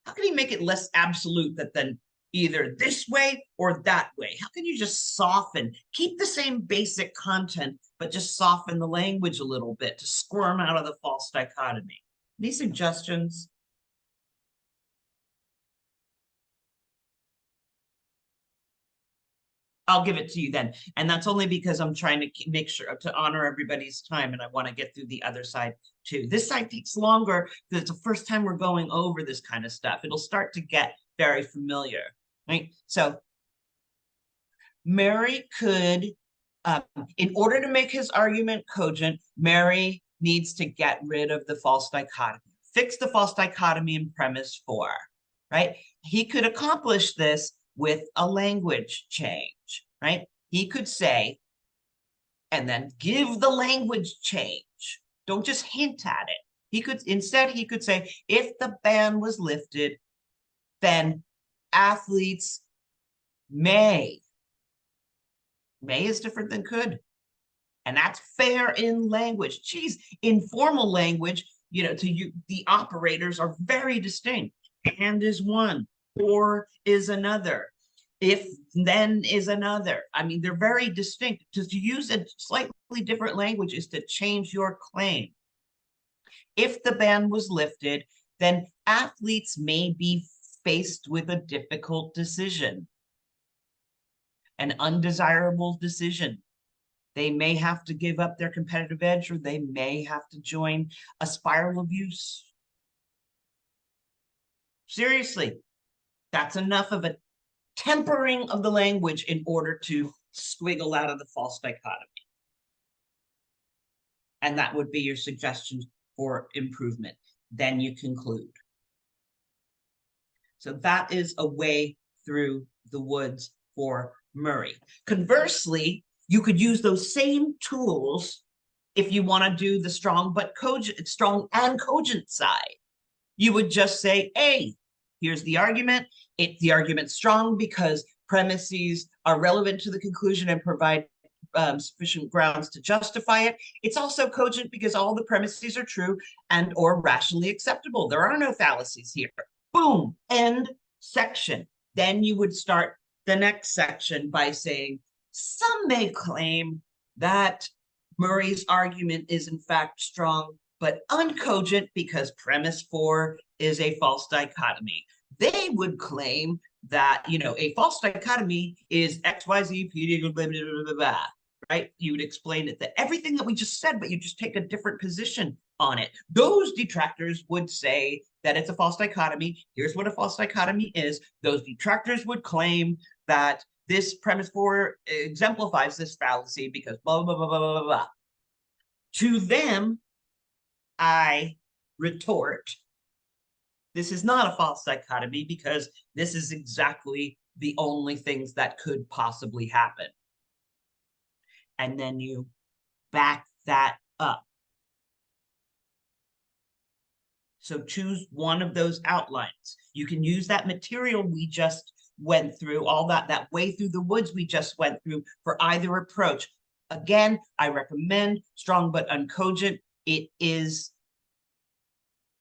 how can he make it less absolute that then either this way or that way? How can you just soften, keep the same basic content, but just soften the language a little bit to squirm out of the false dichotomy? Any suggestions? I'll give it to you then. And that's only because I'm trying to make sure to honor everybody's time, and I want to get through the other side too. This side takes longer because it's the first time we're going over this kind of stuff. It'll start to get very familiar, right? So Mary could, in order to make his argument cogent, Mary needs to get rid of the false dichotomy, fix the false dichotomy in premise 4, right? He could accomplish this with a language change, right? He could say, and then give the language change. Don't just hint at it. He could say, if the ban was lifted, then athletes may is different than could. And that's fair in language. Geez, in formal language, the operators are very distinct. And is one, or is another. If then is another. I mean, they're very distinct. To use a slightly different language is to change your claim. If the ban was lifted, then athletes may be faced with a difficult decision, an undesirable decision. They may have to give up their competitive edge, or they may have to join a spiral of use. Seriously, that's enough of a tempering of the language in order to squiggle out of the false dichotomy. And that would be your suggestion for improvement. Then you conclude. So that is a way through the woods for Murray. Conversely, you could use those same tools if you want to do the strong and cogent side. You would just say, hey, here's the argument. The argument's strong because premises are relevant to the conclusion and provide sufficient grounds to justify it. It's also cogent because all the premises are true and or rationally acceptable. There are no fallacies here. Boom, end section. Then you would start the next section by saying, some may claim that Murray's argument is in fact strong, but uncogent because premise 4 is a false dichotomy. They would claim that, a false dichotomy is X, Y, Z, P, blah, blah, blah, blah, blah, right? You would explain it, that everything that we just said, but you just take a different position on it. Those detractors would say that it's a false dichotomy. Here's what a false dichotomy is. Those detractors would claim that this premise 4 exemplifies this fallacy because blah, blah, blah, blah, blah, blah. To them, I retort, this is not a false dichotomy because this is exactly the only things that could possibly happen. And then you back that up. So choose one of those outlines. You can use that material we just went through, all that way through the woods we just went through for either approach. Again, I recommend strong but uncogent. It is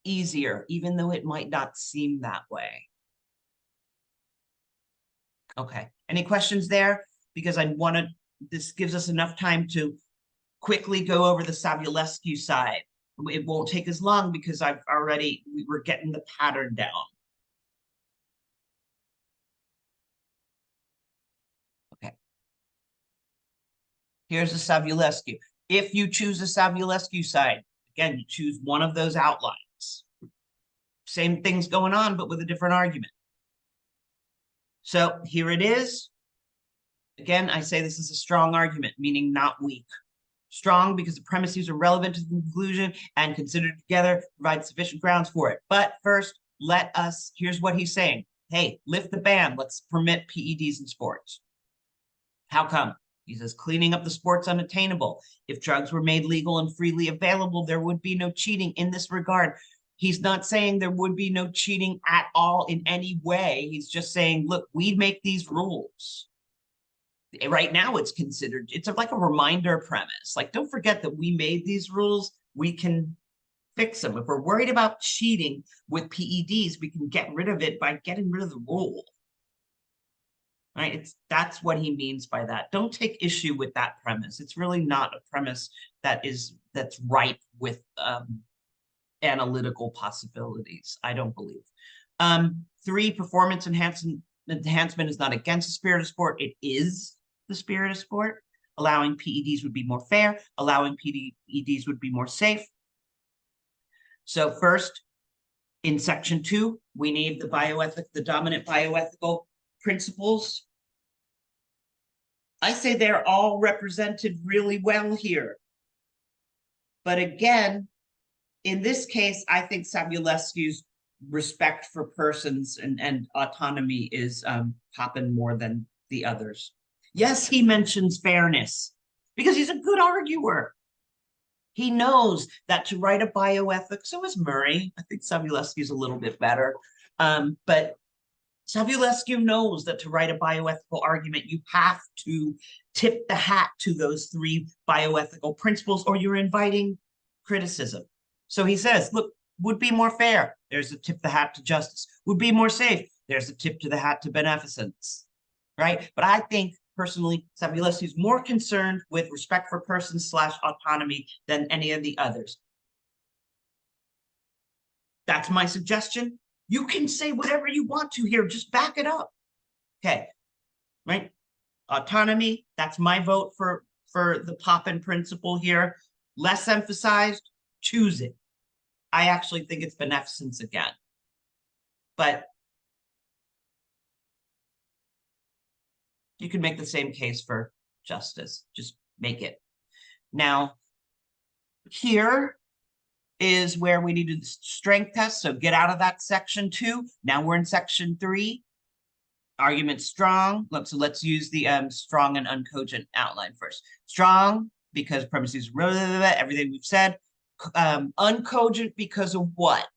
easier, even though it might not seem that way. Okay, any questions there? Because this gives us enough time to quickly go over the Savulescu side. It won't take as long because we were getting the pattern down. Okay. Here's the Savulescu. If you choose the Savulescu side, again, you choose one of those outlines. Same thing's going on, but with a different argument. So here it is. Again, I say this is a strong argument, meaning not weak. Strong because the premises are relevant to the conclusion and considered together provide sufficient grounds for it. But first, here's what he's saying. Hey, lift the ban. Let's permit PEDs in sports. How come? He says, cleaning up the sport's unattainable. If drugs were made legal and freely available, there would be no cheating in this regard. He's not saying there would be no cheating at all in any way. He's just saying, look, we make these rules. Right now it's like a reminder premise. Like, don't forget that we made these rules. We can fix them. If we're worried about cheating with PEDs, we can get rid of it by getting rid of the rule. Right? That's what he means by that. Don't take issue with that premise. It's really not a premise that's ripe with analytical possibilities, I don't believe. 3, performance enhancement is not against the spirit of sport. It is. the spirit of sport. Allowing PEDs would be more fair. Allowing PEDs would be more safe. So first, in section 2, we need the dominant bioethical principles. I say they're all represented really well here. But again, in this case, I think Savulescu's respect for persons and autonomy is popping more than the others. Yes, he mentions fairness because he's a good arguer. He knows that to write a bioethic, so is Murray. I think Savulescu's a little bit better. But Savulescu knows that to write a bioethical argument, you have to tip the hat to those 3 bioethical principles, or you're inviting criticism. So he says, look, would be more fair. There's a tip the hat to justice. Would be more safe. There's a tip to the hat to beneficence, right? But I think personally, Savulescu is more concerned with respect for persons / autonomy than any of the others. That's my suggestion. You can say whatever you want to here, just back it up. Okay, right? Autonomy, that's my vote for the Poppin principle here. Less emphasized, choose it. I actually think it's beneficence again. But you can make the same case for justice. Just make it. Now, here is where we needed the strength test. So get out of that section 2. Now we're in section 3. Argument strong. So let's use the strong and uncogent outline first. Strong because premises, everything we've said. Uncogent because of what?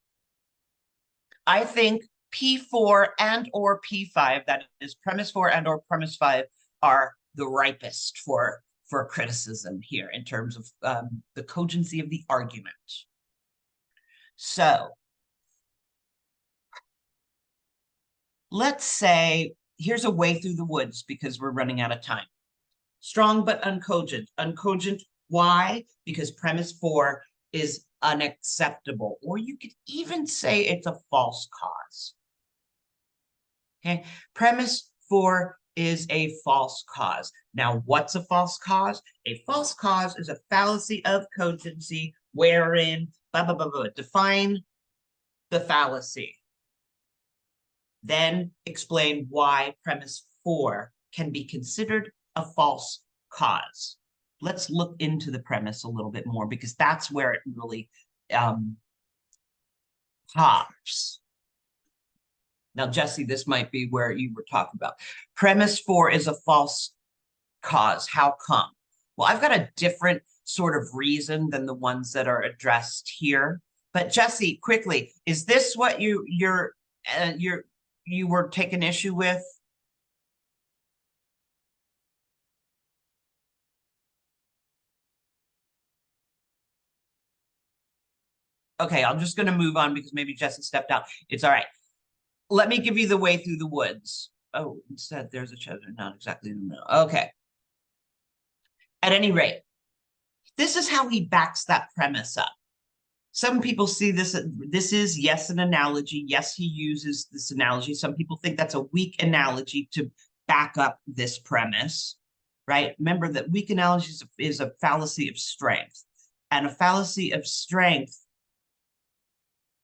I think P4 and or P5, that is premise 4 and or premise 5, are the ripest for criticism here in terms of the cogency of the argument. So let's say here's a way through the woods because we're running out of time. Strong but uncogent. Uncogent, why? Because premise 4 is unacceptable, or you could even say it's a false cause. Okay, premise 4 is a false cause. Now, what's a false cause? A false cause is a fallacy of cogency wherein, define the fallacy. Then explain why premise 4 can be considered a false cause. Let's look into the premise a little bit more because that's where it really pops. Now, Jesse, this might be where you were talking about. Premise 4 is a false cause. How come? Well, I've got a different sort of reason than the ones that are addressed here. But Jesse, quickly, is this what you were taking issue with? Okay, I'm just going to move on because maybe Jesse stepped out. It's all right. Let me give you the way through the woods. Oh, instead there's a cheddar, not exactly in the middle. Okay. At any rate, this is how he backs that premise up. Some people see this is, yes, an analogy. Yes, he uses this analogy. Some people think that's a weak analogy to back up this premise, right? Remember that weak analogy is a fallacy of strength. And a fallacy of strength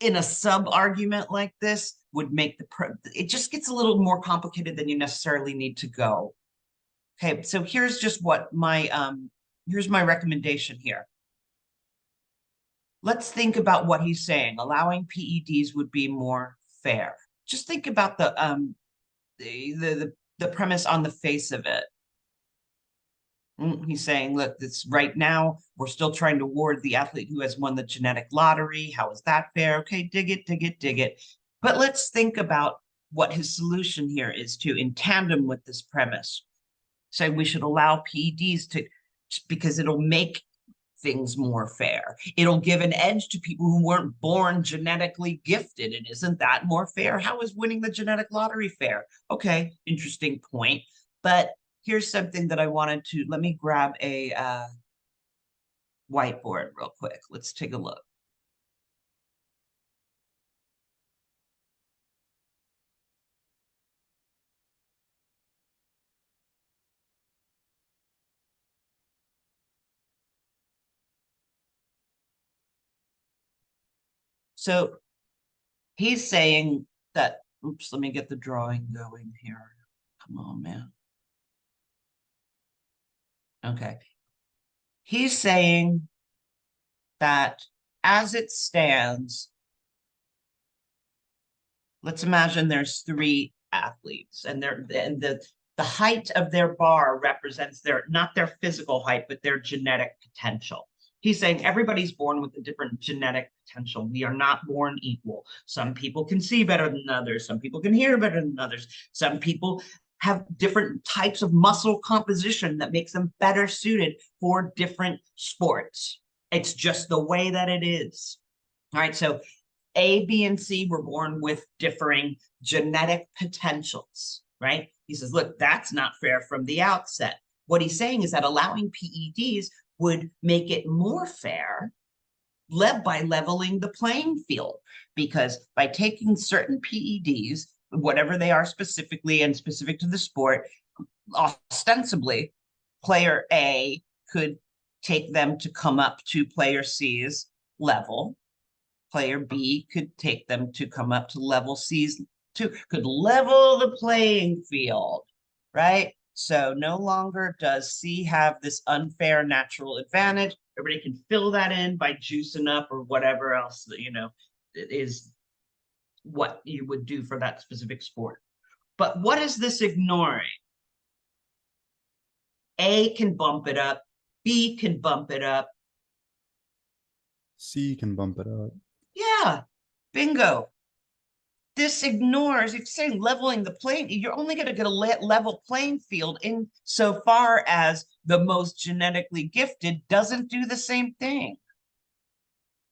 in a sub-argument like this would make it just gets a little more complicated than you necessarily need to go. Okay, so here's just what here's my recommendation here. Let's think about what he's saying. Allowing PEDs would be more fair. Just think about the premise on the face of it. He's saying, look, this right now, we're still trying to award the athlete who has won the genetic lottery. How is that fair? Okay, dig it, dig it, dig it. But let's think about what his solution here is to, in tandem with this premise. So we should allow PEDs because it'll make things more fair. It'll give an edge to people who weren't born genetically gifted. And isn't that more fair? How is winning the genetic lottery fair? Okay, interesting point. But here's something that I wanted to, let me grab a whiteboard real quick. Let's take a look. So he's saying that, oops, let me get the drawing going here. Come on, man. Okay. He's saying that as it stands, let's imagine there's 3 athletes and the height of their bar represents their, not their physical height, but their genetic potential. He's saying everybody's born with a different genetic potential. We are not born equal. Some people can see better than others. Some people can hear better than others. Some people have different types of muscle composition that makes them better suited for different sports. It's just the way that it is. All right, so A, B, and C were born with differing genetic potentials, right? He says, look, that's not fair from the outset. What he's saying is that allowing PEDs would make it more fair by leveling the playing field, because by taking certain PEDs, whatever they are specifically and specific to the sport, ostensibly, player A could take them to come up to player C's level. Player B could take them to come up to level C's, could level the playing field, right? So no longer does C have this unfair natural advantage. Everybody can fill that in by juicing up or whatever else that, is what you would do for that specific sport. But what is this ignoring? A can bump it up, B can bump it up. C can bump it up. Yeah, bingo. This ignores, it's saying leveling the playing, you're only going to get a level playing field in so far as the most genetically gifted doesn't do the same thing.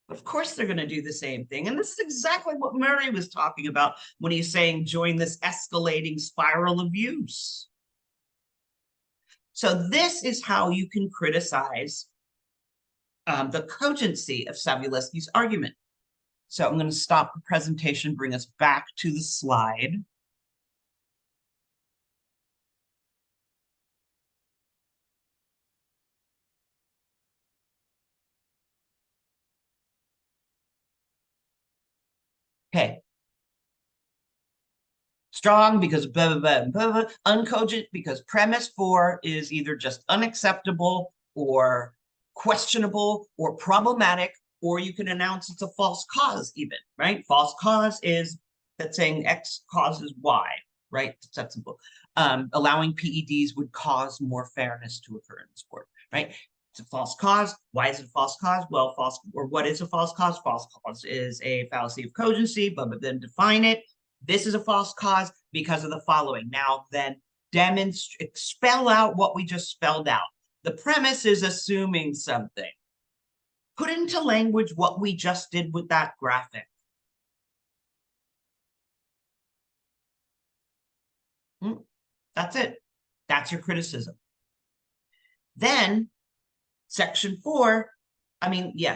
Of course they're going to do the same thing. And this is exactly what Murray was talking about when he's saying join this escalating spiral of use. So this is how you can criticize the cogency of Savulesky's argument. So I'm going to stop the presentation, bring us back to the slide. Okay. Strong because blah, blah, blah, blah, blah. Uncogent because premise 4 is either just unacceptable or questionable or problematic, or you can announce it's a false cause even, right? False cause is that saying X causes Y, right? It's that simple. Allowing PEDs would cause more fairness to occur in the sport, right? It's a false cause. Why is it a false cause? Well, what is a false cause? False cause is a fallacy of cogency, but then define it. This is a false cause because of the following. Now then, spell out what we just spelled out. The premise is assuming something. Put into language what we just did with that graphic. That's it. That's your criticism. Then section 4,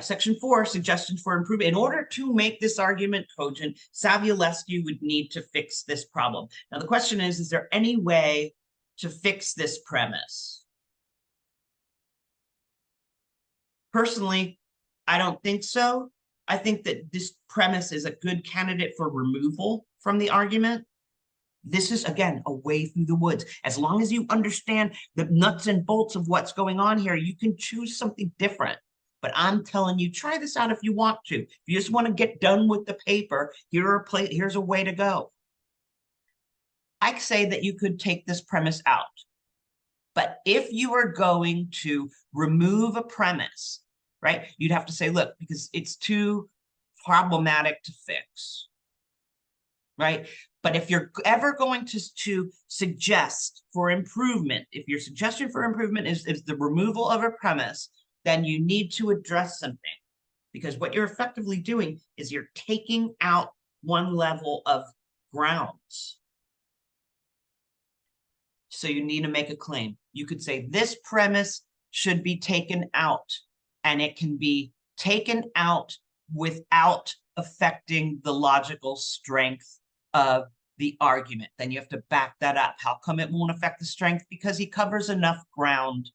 section 4, suggestions for improvement. In order to make this argument cogent, Savulesky would need to fix this problem. Now, the question is there any way to fix this premise? Personally, I don't think so. I think that this premise is a good candidate for removal from the argument. This is, again, a way through the woods. As long as you understand the nuts and bolts of what's going on here, you can choose something different. But I'm telling you, try this out if you want to. If you just want to get done with the paper, here's a way to go. I say that you could take this premise out. But if you are going to remove a premise, right, you'd have to say, look, because it's too problematic to fix, right? But if you're ever going to suggest for improvement, if your suggestion for improvement is the removal of a premise, then you need to address something. Because what you're effectively doing is you're taking out one level of grounds. So you need to make a claim. You could say this premise should be taken out, and it can be taken out without affecting the logical strength of the argument. Then you have to back that up. How come it won't affect the strength? Because he covers enough ground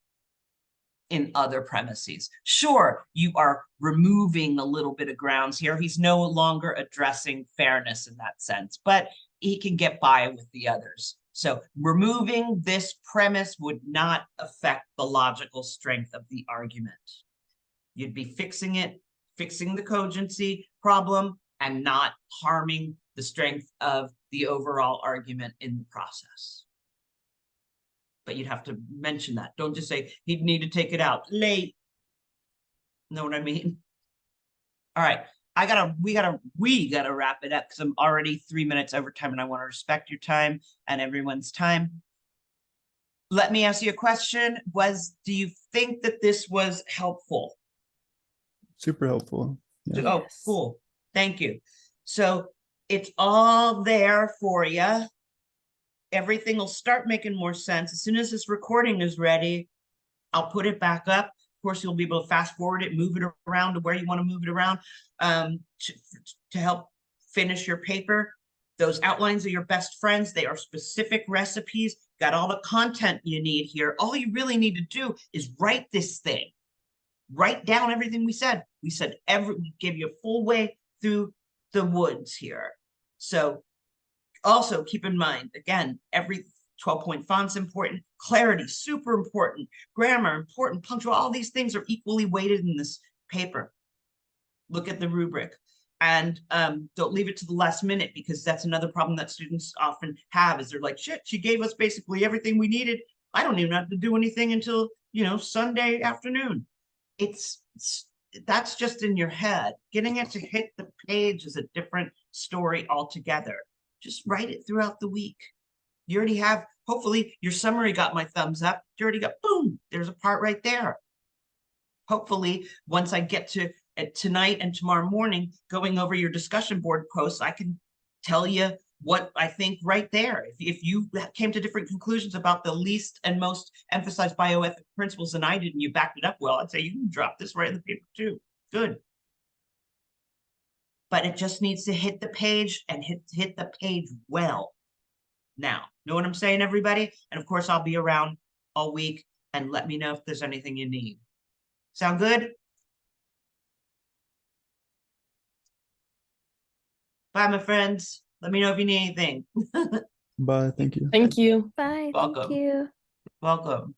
in other premises. Sure, you are removing a little bit of grounds here. He's no longer addressing fairness in that sense, but he can get by with the others. So removing this premise would not affect the logical strength of the argument. You'd be fixing it, fixing the cogency problem, and not harming the strength of the overall argument in the process. But you'd have to mention that. Don't just say he'd need to take it out. Late. Know what I mean? All right. We gotta wrap it up because I'm already 3 minutes over time and I want to respect your time and everyone's time. Let me ask you a question. Do you think that this was helpful? Super helpful. Yeah. Oh, cool. Thank you. So it's all there for you. Everything will start making more sense. As soon as this recording is ready, I'll put it back up. Of course, you'll be able to fast forward it, move it around to where you want to move it around to help finish your paper. Those outlines are your best friends. They are specific recipes. Got all the content you need here. All you really need to do is write this thing. Write down everything we said. We give you a full way through the woods here. So also keep in mind, again, every 12-point font's important, clarity, super important, grammar, important, punctual, all these things are equally weighted in this paper. Look at the rubric and don't leave it to the last minute because that's another problem that students often have is they're like, shit, she gave us basically everything we needed. I don't even have to do anything until, Sunday afternoon. That's just in your head. Getting it to hit the page is a different story altogether. Just write it throughout the week. You already have, hopefully your summary got my thumbs up. You already got, boom, there's a part right there. Hopefully, once I get to tonight and tomorrow morning, going over your discussion board posts, I can tell you what I think right there. If you came to different conclusions about the least and most emphasized bioethical principles than I did, and you backed it up well, I'd say you can drop this right in the paper too. Good. But it just needs to hit the page and hit the page well. Now, know what I'm saying, everybody? And of course, I'll be around all week and let me know if there's anything you need. Sound good? Bye, my friends. Let me know if you need anything. Bye. Thank you. Thank you. Bye. Welcome. Thank you. Welcome.